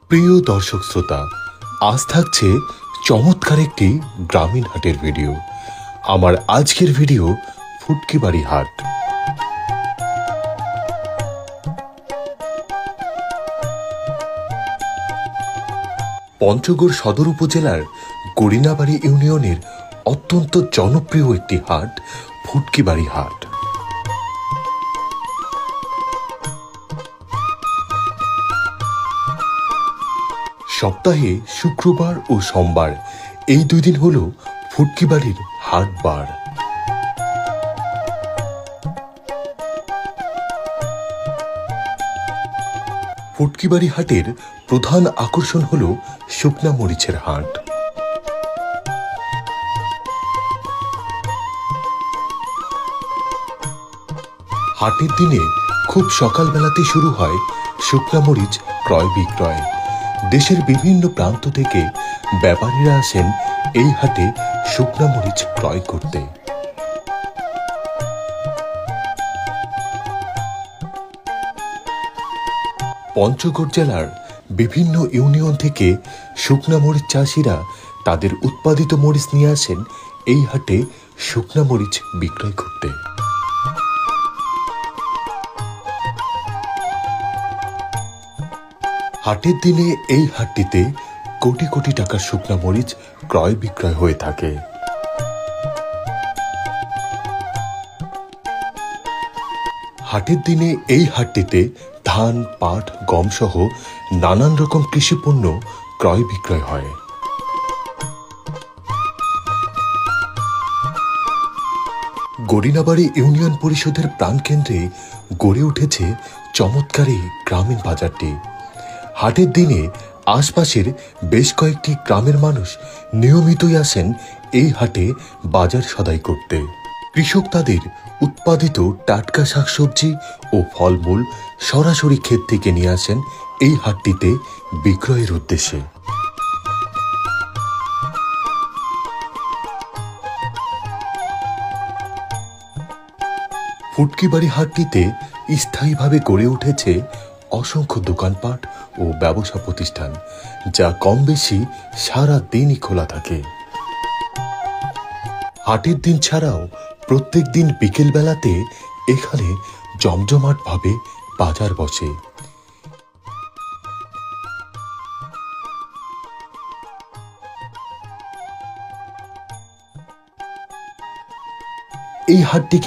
প্রিয় দর্শক শ্রোতা, আজ থাকছে চমৎকার একটি গ্রামীণ হাটের ভিডিও। আমার আজকের ভিডিও ফুটকিবাড়ি হাট। পঞ্চগড় সদর উপজেলার গড়িনাবাড়ি ইউনিয়নের অত্যন্ত জনপ্রিয় একটি হাট ফুটকিবাড়ি হাট। সপ্তাহে শুক্রবার ও সোমবার এই দুই দিন হল ফুটকিবাড়ির হাট বার। ফুটকিবাড়ি হাটের প্রধান আকর্ষণ হল শুকনা মরিচের হাট। হাটের দিনে খুব সকালবেলাতে শুরু হয় শুকনা মরিচ ক্রয় বিক্রয়। দেশের বিভিন্ন প্রান্ত থেকে ব্যাপারীরা আসেন এই হাটে শুকনা মরিচ ক্রয় করতে। পঞ্চগড় জেলার বিভিন্ন ইউনিয়ন থেকে শুকনা মরিচ চাষিরা তাদের উৎপাদিত মরিচ নিয়ে আসেন এই হাটে শুকনা মরিচ বিক্রয় করতে। হাটের দিনে এই হাটটিতে কোটি কোটি টাকার শুকনা মরিচ ক্রয় বিক্রয় হয়ে থাকে। হাটের দিনে এই হাটটিতে ধান, পাট, গম সহ নানান রকম কৃষি পণ্য ক্রয় বিক্রয় হয়। গড়িনাবাড়ি ইউনিয়ন পরিষদের প্রাণকেন্দ্রে গড়ে উঠেছে চমৎকার এই গ্রামীণ বাজারটি। হাটের দিনে আশপাশের বেশ কয়েকটি গ্রামের মানুষ নিয়মিতই আসেন এই হাটে বাজার সদাই করতে। কৃষক তাদের উৎপাদিত টাটকা শাকসবজি ও ফলমূল সরাসরি ক্ষেত থেকে নিয়ে আসেন এই হাটটিতে বিক্রয়ের উদ্দেশ্যে। ফুটকিবাড়ি হাটটিতে স্থায়ীভাবে গড়ে উঠেছে অসংখ্য দোকানপাট ও ব্যবসা প্রতিষ্ঠান, যা কম বেশি সারা দিনই খোলা থাকে। হাটের দিন ছাড়াও প্রত্যেক দিন বিকেল বেলাতে এখানে জমজমাট ভাবে বাজার বসে। এই হাটটিকে